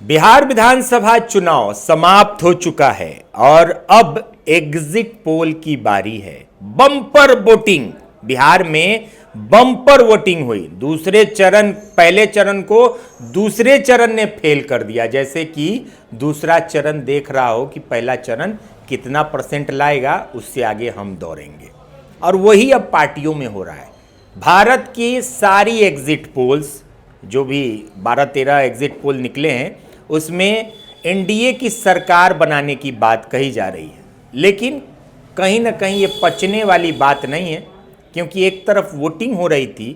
बिहार विधानसभा चुनाव समाप्त हो चुका है और अब एग्जिट पोल की बारी है। बम्पर वोटिंग बिहार में बम्पर वोटिंग हुई। दूसरे चरण, पहले चरण को दूसरे चरण ने फेल कर दिया। जैसे कि दूसरा चरण देख रहा हो कि पहला चरण कितना परसेंट लाएगा, उससे आगे हम दौड़ेंगे। और वही अब पार्टियों में हो रहा है। भारत की सारी एग्जिट पोल्स, जो भी 12-13 एग्जिट पोल निकले हैं, उसमें एनडीए की सरकार बनाने की बात कही जा रही है। लेकिन कहीं ना कहीं ये पचने वाली बात नहीं है, क्योंकि एक तरफ वोटिंग हो रही थी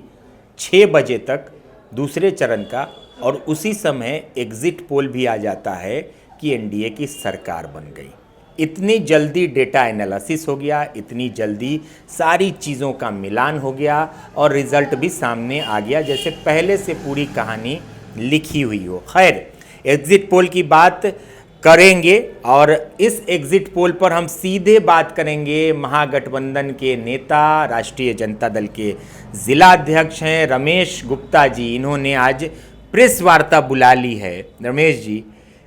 6 बजे तक दूसरे चरण का, और उसी समय एग्जिट पोल भी आ जाता है कि एनडीए की सरकार बन गई। इतनी जल्दी डेटा एनालिसिस हो गया, इतनी जल्दी सारी चीज़ों का मिलान हो गया और रिजल्ट भी सामने आ गया, जैसे पहले से पूरी कहानी लिखी हुई हो। खैर, एग्जिट पोल की बात करेंगे और इस एग्जिट पोल पर हम सीधे बात करेंगे। महागठबंधन के नेता, राष्ट्रीय जनता दल के जिला अध्यक्ष हैं रमेश गुप्ता जी। इन्होंने आज प्रेस वार्ता बुला ली है। रमेश जी,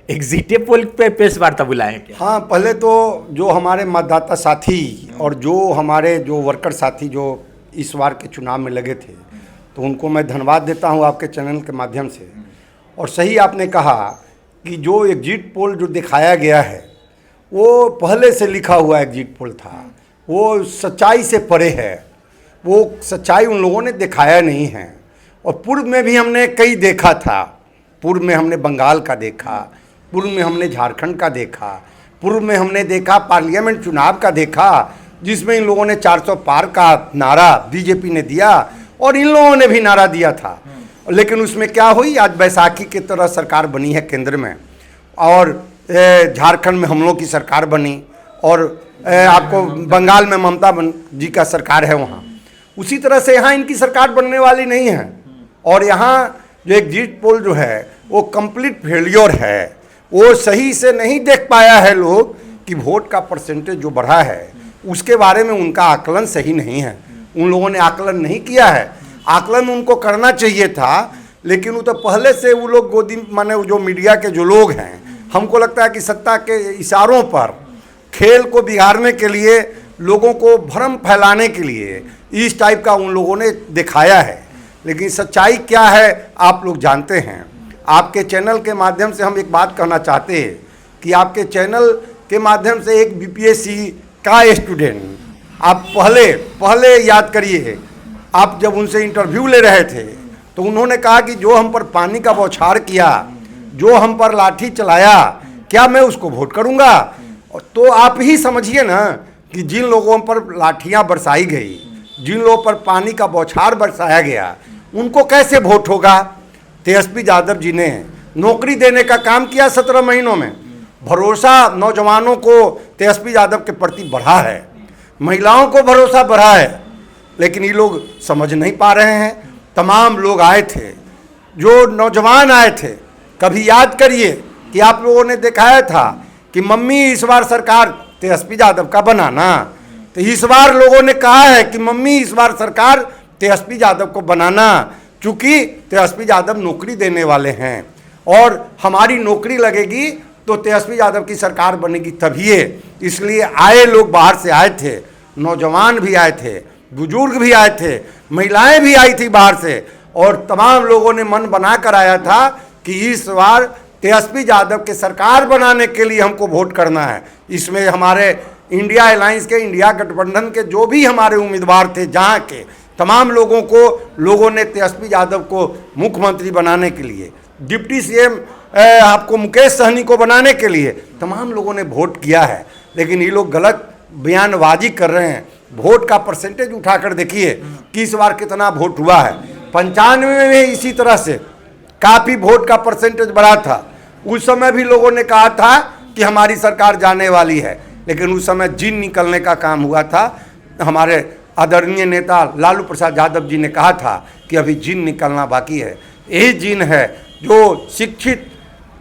एग्जिट पोल पे प्रेस वार्ता बुलाए क्या? हाँ, पहले तो जो हमारे मतदाता साथी और जो हमारे जो वर्कर साथी जो इस बार के चुनाव में लगे थे, तो उनको मैं धन्यवाद देता हूँ आपके चैनल के माध्यम से। और सही आपने कहा कि जो एग्जिट पोल जो दिखाया गया है वो पहले से लिखा हुआ एग्जिट पोल था, वो सच्चाई से परे है। वो सच्चाई उन लोगों ने दिखाया नहीं है। और पूर्व में भी हमने कई देखा था। पूर्व में हमने बंगाल का देखा, पूर्व में हमने झारखंड का देखा, पूर्व में हमने देखा पार्लियामेंट चुनाव का देखा, जिसमें इन लोगों ने 400 पार का नारा बीजेपी ने दिया और इन लोगों ने भी नारा दिया था। लेकिन उसमें क्या हुई, आज बैसाखी की तरह सरकार बनी है केंद्र में, और झारखंड में हम लोगों की सरकार बनी, और आपको बंगाल में ममता जी का सरकार है वहाँ। उसी तरह से यहाँ इनकी सरकार बनने वाली नहीं है। और यहाँ जो एग्जिट पोल जो है वो कंप्लीट फेलियर है। वो सही से नहीं देख पाया है लोग कि वोट का परसेंटेज जो बढ़ा है उसके बारे में उनका आकलन सही नहीं है। उन लोगों ने आकलन नहीं किया है। आकलन उनको करना चाहिए था, लेकिन वो तो पहले से वो लोग गोदी माने जो मीडिया के जो लोग हैं, हमको लगता है कि सत्ता के इशारों पर खेल को बिगाड़ने के लिए, लोगों को भ्रम फैलाने के लिए इस टाइप का उन लोगों ने दिखाया है। लेकिन सच्चाई क्या है आप लोग जानते हैं। आपके चैनल के माध्यम से हम एक बात कहना चाहते हैं कि आपके चैनल के माध्यम से एक बीपीएससी का स्टूडेंट, आप पहले याद करिए, आप जब उनसे इंटरव्यू ले रहे थे तो उन्होंने कहा कि जो हम पर पानी का बौछार किया, जो हम पर लाठी चलाया, क्या मैं उसको वोट करूंगा? तो आप ही समझिए ना कि जिन लोगों पर लाठियां बरसाई गई, जिन लोगों पर पानी का बौछार बरसाया गया, उनको कैसे वोट होगा? तेजस्वी यादव जी ने नौकरी देने का काम किया 17 महीनों में। भरोसा नौजवानों को तेजस्वी यादव के प्रति बढ़ा है, महिलाओं को भरोसा बढ़ा है, लेकिन ये लोग समझ नहीं पा रहे हैं। तमाम लोग आए थे, जो नौजवान आए थे, कभी याद करिए कि आप लोगों ने दिखाया था कि मम्मी इस बार सरकार तेजस्वी यादव का बनाना। तो इस बार लोगों ने कहा है कि मम्मी इस बार सरकार तेजस्वी यादव को बनाना, चूँकि तेजस्वी यादव नौकरी देने वाले हैं और हमारी नौकरी लगेगी तो तेजस्वी यादव की सरकार बनेगी तभी है। इसलिए आए लोग बाहर से आए थे, नौजवान भी आए थे, बुजुर्ग भी आए थे, महिलाएं भी आई थी बाहर से, और तमाम लोगों ने मन बना कर आया था कि इस बार तेजस्वी यादव के सरकार बनाने के लिए हमको वोट करना है। इसमें हमारे इंडिया अलायंस के, इंडिया गठबंधन के जो भी हमारे उम्मीदवार थे, जहाँ के तमाम लोगों को लोगों ने तेजस्वी यादव को मुख्यमंत्री बनाने के लिए, डिप्टी सीएम आपको मुकेश सहनी को बनाने के लिए तमाम लोगों ने वोट किया है। लेकिन ये लोग गलत बयानबाजी कर रहे हैं। वोट का परसेंटेज उठाकर देखिए कि इस बार कितना वोट हुआ है। 95 में इसी तरह से काफ़ी वोट का परसेंटेज बढ़ा था। उस समय भी लोगों ने कहा था कि हमारी सरकार जाने वाली है, लेकिन उस समय जिन निकलने का काम हुआ था। हमारे आदरणीय नेता लालू प्रसाद यादव जी ने कहा था कि अभी जिन निकलना बाकी है। यही जिन है जो शिक्षित,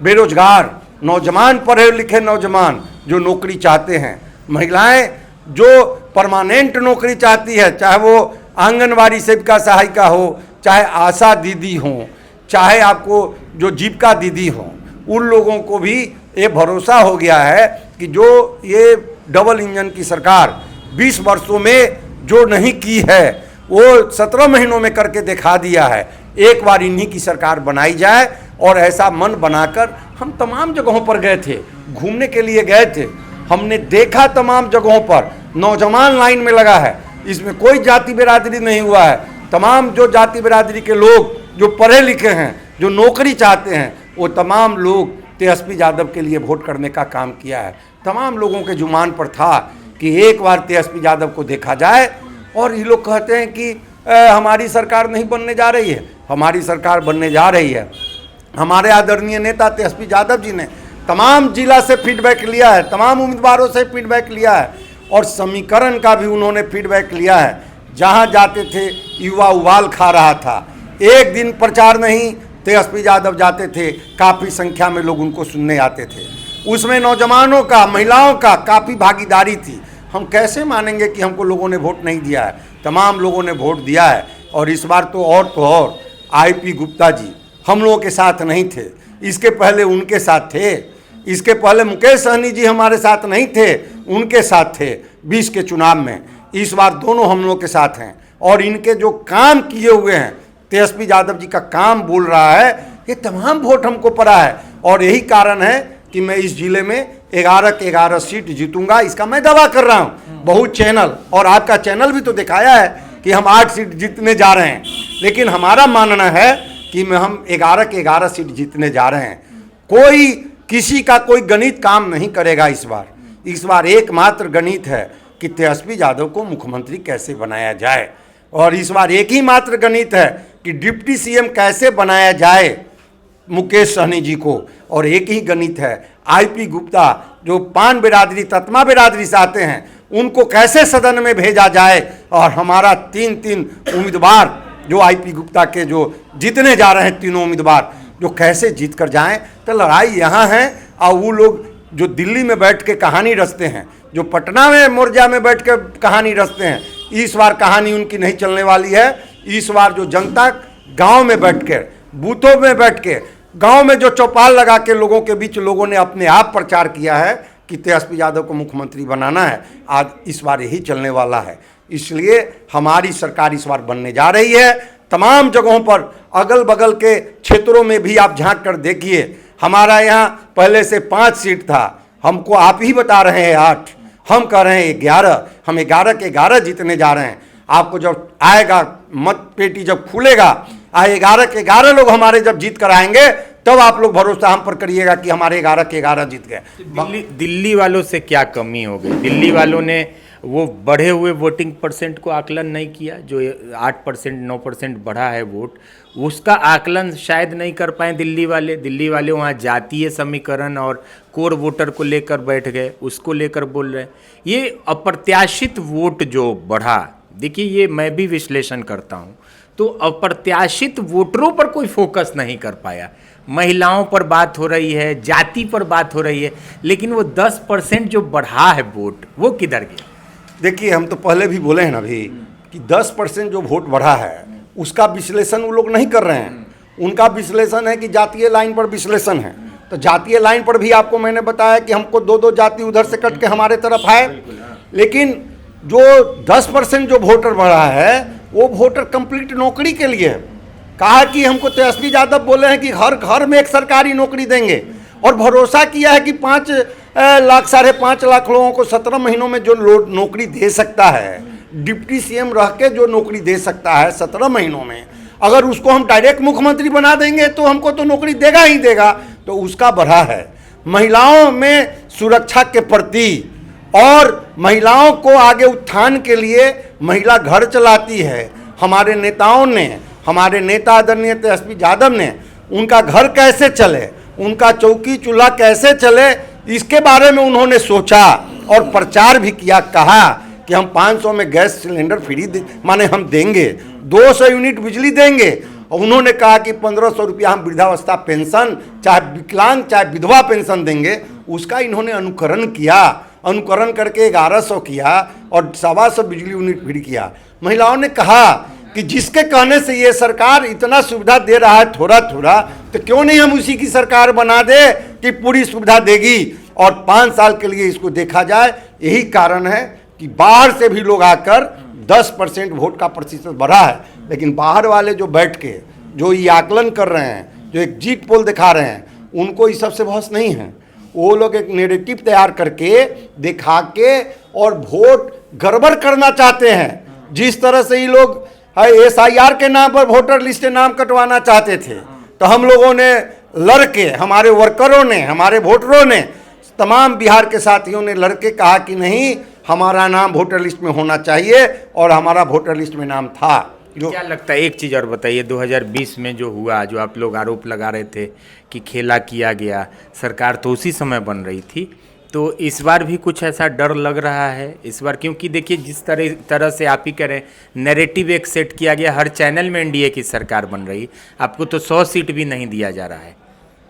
बेरोजगार नौजवान, पढ़े लिखे नौजवान जो नौकरी चाहते हैं, महिलाएं जो परमानेंट नौकरी चाहती है, चाहे वो आंगनवाड़ी सेविका सहायिका हो, चाहे आशा दीदी हो, चाहे आपको जो जीविका दीदी हो, उन लोगों को भी ये भरोसा हो गया है कि जो ये डबल इंजन की सरकार 20 वर्षों में जो नहीं की है वो 17 महीनों में करके दिखा दिया है। एक बार इन्हीं की सरकार बनाई जाए। और ऐसा मन बनाकर हम तमाम जगहों पर गए थे, घूमने के लिए गए थे, हमने देखा तमाम जगहों पर नौजवान लाइन में लगा है, इसमें कोई जाति बिरादरी नहीं हुआ है। तमाम जो जाति बिरादरी के लोग जो पढ़े लिखे हैं, जो नौकरी चाहते हैं, वो तमाम लोग तेजस्वी यादव के लिए वोट करने का काम किया है। तमाम लोगों के जुबान पर था कि एक बार तेजस्वी यादव को देखा जाए। और ये लोग कहते हैं कि हमारी सरकार नहीं बनने जा रही है। हमारी सरकार बनने जा रही है। हमारे आदरणीय नेता तेजस्वी यादव जी ने तमाम जिला से फीडबैक लिया है, तमाम उम्मीदवारों से फीडबैक लिया है और समीकरण का भी उन्होंने फीडबैक लिया है। जहां जाते थे युवा उबाल खा रहा था। एक दिन प्रचार नहीं, तेजस्वी यादव जाते थे, काफ़ी संख्या में लोग उनको सुनने आते थे। उसमें नौजवानों का, महिलाओं का काफ़ी भागीदारी थी। हम कैसे मानेंगे कि हमको लोगों ने वोट नहीं दिया है? तमाम लोगों ने वोट दिया है। और इस बार तो और आईपी गुप्ता जी हम लोगों के साथ नहीं थे, इसके पहले उनके साथ थे। इसके पहले मुकेश सहनी जी हमारे साथ नहीं थे, उनके साथ थे 20 के चुनाव में। इस बार दोनों हम लोगों के साथ हैं। और इनके जो काम किए हुए हैं, तेजस्वी यादव जी का काम बोल रहा है, ये तमाम वोट हमको पड़ा है। और यही कारण है कि मैं इस जिले में 11 के 11 सीट जीतूंगा, इसका मैं दावा कर रहा हूँ। बहुत चैनल और आपका चैनल भी तो दिखाया है कि हम 8 सीट जीतने जा रहे हैं, लेकिन हमारा मानना है कि हम 11 के 11 सीट जीतने जा रहे हैं। कोई किसी का कोई गणित काम नहीं करेगा इस बार एकमात्र गणित है कि तेजस्वी यादव को मुख्यमंत्री कैसे बनाया जाए। और इस बार एक ही मात्र गणित है कि डिप्टी सीएम कैसे बनाया जाए मुकेश सहनी जी को। और एक ही गणित है आईपी गुप्ता जो पान बिरादरी, ततमा बिरादरी से आते हैं, उनको कैसे सदन में भेजा जाए। और हमारा 3 उम्मीदवार जो आईपी गुप्ता के जो जीतने जा रहे हैं, तीनों उम्मीदवार जो कैसे जीत कर जाएं। तो लड़ाई यहाँ है। और वो लोग जो दिल्ली में बैठ के कहानी रचते हैं, जो पटना में मोर्चा में बैठ के कहानी रचते हैं, इस बार कहानी उनकी नहीं चलने वाली है। इस बार जो जनता गांव में बैठ के, बूथों में बैठ के, गांव में जो चौपाल लगा के लोगों के बीच लोगों ने अपने आप प्रचार किया है कि तेजस्वी यादव को मुख्यमंत्री बनाना है, आज इस बार यही चलने वाला है। इसलिए हमारी सरकार इस बार बनने जा रही है। तमाम जगहों पर, अगल बगल के क्षेत्रों में भी आप झांक कर देखिए। हमारा यहाँ पहले से 5 सीट था, हमको आप ही बता रहे हैं 8, हम कह रहे हैं 11। हम 11 के 11 जीतने जा रहे हैं। आपको जब आएगा मत पेटी जब खुलेगा, 11 के 11 लोग हमारे जब जीत कर आएंगे, तब आप लोग भरोसा हम पर करिएगा कि हमारे 11 के 11 जीत गए। दिल्ली वालों से क्या कमी हो गई? दिल्ली वालों ने वो बढ़े हुए वोटिंग परसेंट को आकलन नहीं किया, जो 8% 9% बढ़ा है वोट, उसका आकलन शायद नहीं कर पाए दिल्ली वाले वहाँ जातीय समीकरण और कोर वोटर को लेकर बैठ गए, उसको लेकर बोल रहे हैं। ये अप्रत्याशित वोट जो बढ़ा, देखिए ये मैं भी विश्लेषण करता हूँ, तो अप्रत्याशित वोटरों पर कोई फोकस नहीं कर पाया। महिलाओं पर बात हो रही है, जाति पर बात हो रही है, लेकिन वो 10% जो बढ़ा है वोट, वो किधर गया? देखिए, हम तो पहले भी बोले हैं ना अभी कि 10% जो वोट बढ़ा है उसका विश्लेषण वो लोग नहीं कर रहे हैं। उनका विश्लेषण है कि जातीय लाइन पर विश्लेषण है। तो जातीय लाइन पर भी आपको मैंने बताया कि हमको 2-2 जाति उधर से कट के हमारे तरफ आए। लेकिन जो 10% जो वोटर बढ़ा है वो वोटर कंप्लीट नौकरी के लिए है। कहा कि हमको तेजस्वी यादव बोले हैं कि हर घर में एक सरकारी नौकरी देंगे, और भरोसा किया है कि 5 लाख 5.5 लाख लोगों को 17 महीनों में जो नौकरी दे सकता है, डिप्टी सीएम रह के जो नौकरी दे सकता है 17 महीनों में, अगर उसको हम डायरेक्ट मुख्यमंत्री बना देंगे तो हमको तो नौकरी देगा ही देगा। तो उसका बढ़ा है। महिलाओं में सुरक्षा के प्रति और महिलाओं को आगे उत्थान के लिए महिला घर चलाती है। हमारे नेताओं ने, हमारे नेता आदरणीय तेजस्वी यादव ने उनका घर कैसे चले, उनका चौकी चूल्हा कैसे चले, इसके बारे में उन्होंने सोचा और प्रचार भी किया। कहा कि हम 500 में गैस सिलेंडर फ्री माने हम देंगे, 200 यूनिट बिजली देंगे। और उन्होंने कहा कि 1500 रुपया हम वृद्धावस्था पेंशन, चाहे विकलांग चाहे विधवा पेंशन देंगे। उसका इन्होंने अनुकरण किया, अनुकरण करके 1100 किया और 125 बिजली यूनिट फ्री किया। महिलाओं ने कहा कि जिसके कहने से ये सरकार इतना सुविधा दे रहा है थोड़ा थोड़ा, तो क्यों नहीं हम उसी की सरकार बना दे कि पूरी सुविधा देगी और 5 साल के लिए इसको देखा जाए। यही कारण है कि बाहर से भी लोग आकर 10% वोट का प्रतिशत बढ़ा है, लेकिन बाहर वाले जो बैठ के जो ये आकलन कर रहे हैं, जो एग्जिट पोल दिखा रहे हैं, उनको इस सबसे बहस नहीं है। वो लोग एक नैरेटिव तैयार करके दिखा के और वोट गड़बड़ करना चाहते हैं। जिस तरह से ये लोग SIR के नाम पर वोटर लिस्ट से नाम कटवाना चाहते थे, तो हम लोगों ने लड़के, हमारे वर्करों ने, हमारे वोटरों ने, तमाम बिहार के साथियों ने लड़के कहा कि नहीं, हमारा नाम वोटर लिस्ट में होना चाहिए, और हमारा वोटर लिस्ट में नाम था। जो क्या लगता है, एक चीज़ और बताइए, 2020 में जो हुआ, जो आप लोग आरोप लगा रहे थे कि खेला किया गया, सरकार तो उसी समय बन रही थी, तो इस बार भी कुछ ऐसा डर लग रहा है इस बार? क्योंकि देखिए जिस तरह से आप ही करें, नैरेटिव एक सेट किया गया, हर चैनल में NDA की सरकार बन रही, आपको तो 100 सीट भी नहीं दिया जा रहा है,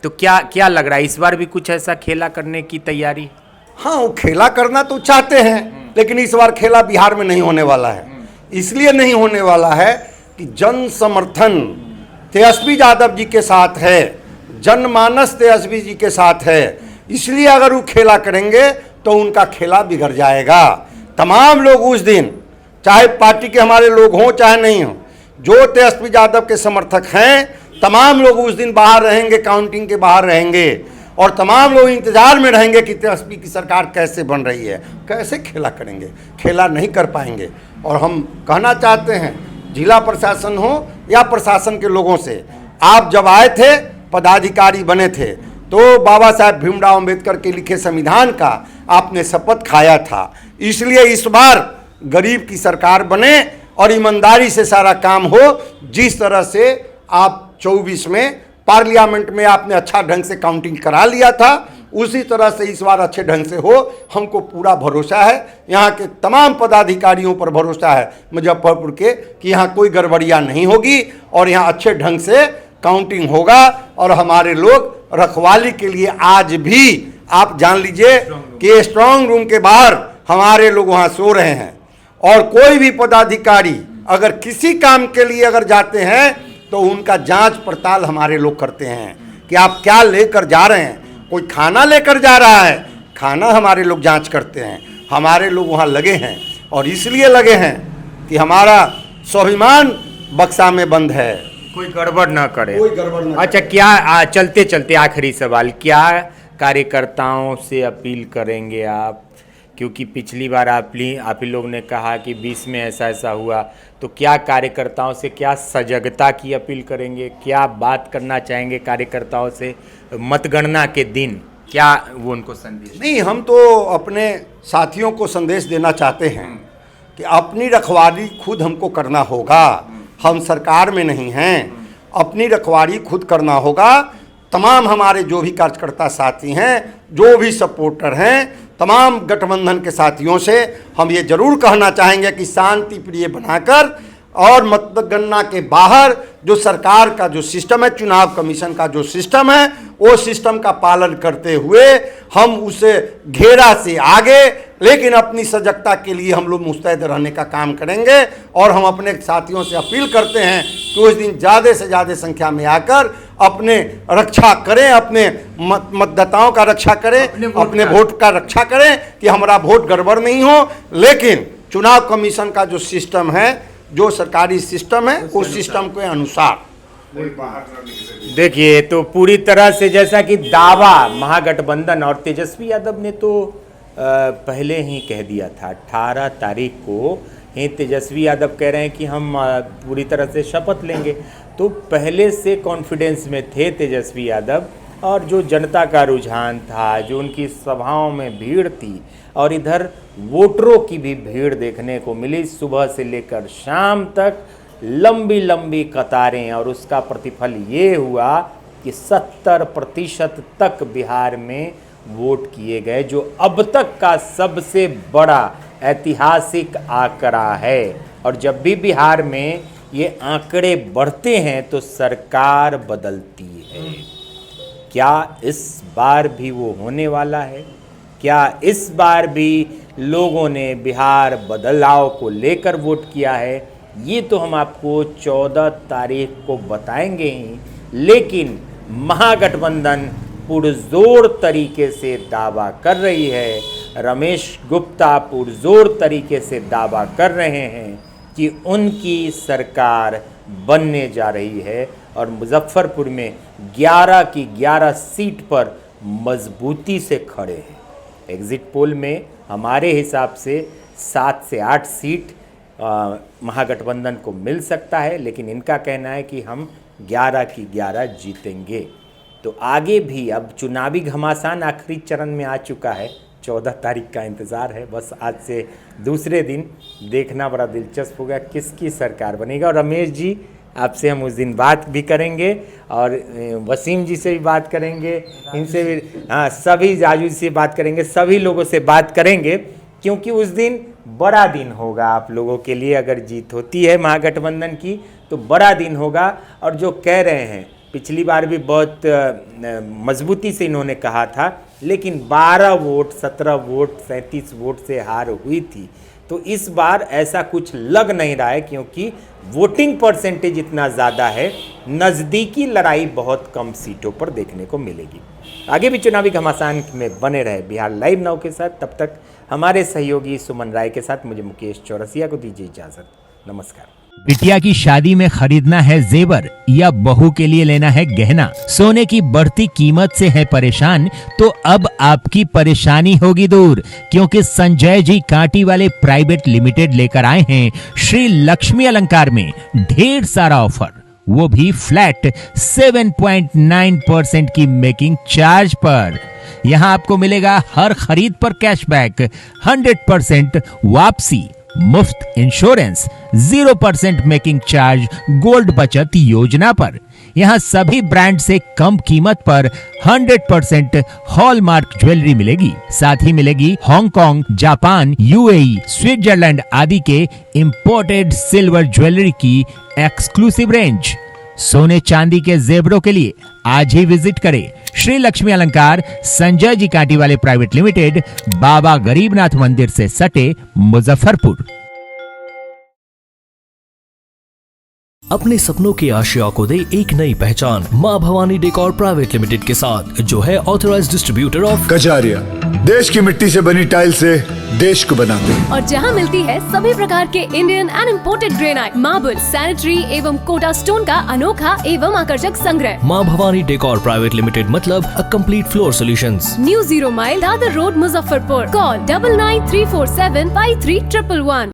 तो क्या लग रहा है इस बार भी कुछ ऐसा खेला करने की तैयारी? हाँ, वो खेला करना तो चाहते हैं, लेकिन इस बार खेला बिहार में नहीं होने वाला है। इसलिए नहीं होने वाला है कि जन समर्थन तेजस्वी यादव जी के साथ है, जनमानस तेजस्वी जी के साथ है। इसलिए अगर वो खेला करेंगे तो उनका खेला बिगड़ जाएगा। तमाम लोग उस दिन, चाहे पार्टी के हमारे लोग हों चाहे नहीं हों, जो तेजस्वी यादव के समर्थक हैं, तमाम लोग उस दिन बाहर रहेंगे, काउंटिंग के बाहर रहेंगे, और तमाम लोग इंतजार में रहेंगे कि तेजस्वी की सरकार कैसे बन रही है। कैसे खेला करेंगे? खेला नहीं कर पाएंगे। और हम कहना चाहते हैं, जिला प्रशासन हो या प्रशासन के लोगों से, आप जब आए थे, पदाधिकारी बने थे, तो बाबा साहब भीमराव अंबेडकर के लिखे संविधान का आपने शपथ खाया था। इसलिए इस बार गरीब की सरकार बने और ईमानदारी से सारा काम हो। जिस तरह से आप 24 में पार्लियामेंट में आपने अच्छा ढंग से काउंटिंग करा लिया था, उसी तरह से इस बार अच्छे ढंग से हो। हमको पूरा भरोसा है, यहाँ के तमाम पदाधिकारियों पर भरोसा है मुजफ्फरपुर के, कि यहाँ कोई गड़बड़ियाँ नहीं होगी और यहाँ अच्छे ढंग से काउंटिंग होगा। और हमारे लोग रखवाली के लिए आज भी आप जान लीजिए कि स्ट्रांग रूम के बाहर हमारे लोग वहाँ सो रहे हैं। और कोई भी पदाधिकारी अगर किसी काम के लिए अगर जाते हैं तो उनका जांच पड़ताल हमारे लोग करते हैं कि आप क्या लेकर जा रहे हैं। कोई खाना लेकर जा रहा है, खाना हमारे लोग जांच करते हैं। हमारे लोग वहाँ लगे हैं, और इसलिए लगे हैं कि हमारा स्वाभिमान बक्सा में बंद है, कोई गड़बड़ ना करे। कोई गड़बड़ ना। अच्छा, क्या चलते चलते आखिरी सवाल, क्या कार्यकर्ताओं से अपील करेंगे आप? क्योंकि पिछली बार आप ही लोग ने कहा कि 20 में ऐसा हुआ, तो क्या कार्यकर्ताओं से क्या सजगता की अपील करेंगे? क्या बात करना चाहेंगे कार्यकर्ताओं से मतगणना के दिन? क्या वो उनको संदेश? नहीं, हम तो अपने साथियों को संदेश देना चाहते हैं कि अपनी रखवाली खुद हमको करना होगा। हम सरकार में नहीं हैं, अपनी रखवाली खुद करना होगा। तमाम हमारे जो भी कार्यकर्ता साथी हैं, जो भी सपोर्टर हैं, तमाम गठबंधन के साथियों से हम ये जरूर कहना चाहेंगे कि शांति प्रिय बनाकर और मतगणना के बाहर जो सरकार का जो सिस्टम है, चुनाव कमीशन का जो सिस्टम है, वो सिस्टम का पालन करते हुए हम उसे घेरा से आगे, लेकिन अपनी सजगता के लिए हम लोग मुस्तैद रहने का काम करेंगे। और हम अपने साथियों से अपील करते हैं कि उस दिन ज़्यादा से ज़्यादा संख्या में आकर अपने रक्षा करें, अपने मतदाताओं का रक्षा करें, अपने वोट का रक्षा करें कि हमारा वोट गड़बड़ नहीं हो। लेकिन चुनाव कमीशन का जो सिस्टम है, जो सरकारी सिस्टम है, उस सिस्टम के अनुसार देखिए, तो पूरी तरह से जैसा कि दावा महागठबंधन और तेजस्वी यादव ने तो पहले ही कह दिया था, 18 तारीख को ही तेजस्वी यादव कह रहे हैं कि हम पूरी तरह से शपथ लेंगे। तो पहले से कॉन्फिडेंस में थे तेजस्वी यादव, और जो जनता का रुझान था, जो उनकी सभाओं में भीड़ थी, और इधर वोटरों की भी भीड़ देखने को मिली, सुबह से लेकर शाम तक लंबी लंबी कतारें, और उसका प्रतिफल ये हुआ कि 70% तक बिहार में वोट किए गए, जो अब तक का सबसे बड़ा ऐतिहासिक आंकड़ा है। और जब भी बिहार में ये आंकड़े बढ़ते हैं तो सरकार बदलती है। क्या इस बार भी वो होने वाला है? क्या इस बार भी लोगों ने बिहार बदलाव को लेकर वोट किया है? ये तो हम आपको 14 तारीख को बताएंगे ही, लेकिन महागठबंधन पुरजोर तरीके से दावा कर रही है, रमेश गुप्ता पुरजोर तरीके से दावा कर रहे हैं कि उनकी सरकार बनने जा रही है और मुजफ्फरपुर में 11 की 11 सीट पर मजबूती से खड़े हैं। एग्जिट पोल में हमारे हिसाब से 7 से 8 सीट महागठबंधन को मिल सकता है, लेकिन इनका कहना है कि हम 11 की 11 जीतेंगे। तो आगे भी अब चुनावी घमासान आखिरी चरण में आ चुका है, 14 तारीख का इंतज़ार है। बस आज से दूसरे दिन देखना बड़ा दिलचस्प होगा किसकी सरकार बनेगा। और रमेश जी, आपसे हम उस दिन बात भी करेंगे और वसीम जी से भी बात करेंगे, इनसे भी, हाँ, सभी जाजू से बात करेंगे, सभी लोगों से बात करेंगे, क्योंकि उस दिन बड़ा दिन होगा आप लोगों के लिए। अगर जीत होती है महागठबंधन की तो बड़ा दिन होगा। और जो कह रहे हैं, पिछली बार भी बहुत मजबूती से इन्होंने कहा था, लेकिन 12 वोट 17 वोट 37 वोट से हार हुई थी। तो इस बार ऐसा कुछ लग नहीं रहा है, क्योंकि वोटिंग परसेंटेज इतना ज़्यादा है, नज़दीकी लड़ाई बहुत कम सीटों पर देखने को मिलेगी। आगे भी चुनावी घमासान में बने रहे बिहार लाइव नाउ के साथ। तब तक हमारे सहयोगी सुमन राय के साथ मुझे मुकेश चौरसिया को दीजिए इजाज़त। नमस्कार। बिटिया की शादी में खरीदना है जेवर या बहू के लिए लेना है गहना, सोने की बढ़ती कीमत से है परेशान, तो अब आपकी परेशानी होगी दूर, क्योंकि संजय जी कांटी वाले प्राइवेट लिमिटेड लेकर आए हैं श्री लक्ष्मी अलंकार में ढेर सारा ऑफर, वो भी फ्लैट 7.9% की मेकिंग चार्ज पर। यहाँ आपको मिलेगा हर खरीद पर कैशबैक, 100% वापसी, मुफ्त इंश्योरेंस, 0% मेकिंग चार्ज गोल्ड बचत योजना पर। यहाँ सभी ब्रांड से कम कीमत पर 100% हॉलमार्क ज्वेलरी मिलेगी। साथ ही मिलेगी हांगकांग, जापान, यूएई, स्विट्जरलैंड आदि के इंपोर्टेड सिल्वर ज्वेलरी की एक्सक्लूसिव रेंज। सोने चांदी के जेवरों के लिए आज ही विजिट करें श्री लक्ष्मी अलंकार, संजय जी कांटी वाले प्राइवेट लिमिटेड, बाबा गरीबनाथ मंदिर से सटे, मुजफ्फरपुर। अपने सपनों की आशिया को दे एक नई पहचान माँ भवानी डेकोर प्राइवेट लिमिटेड के साथ, जो है ऑथराइज्ड डिस्ट्रीब्यूटर ऑफ कजारिया। देश की मिट्टी से बनी टाइल से देश को बनाते हैं, और जहां मिलती है सभी प्रकार के Indian and imported granite, marble, sanitary एवं कोटा स्टोन का अनोखा एवं आकर्षक संग्रह। माँ भवानी डेकोर प्राइवेट लिमिटेड मतलब a complete floor solutions. New 0 mile Dadar road, Muzaffarpur. Call 9934753111।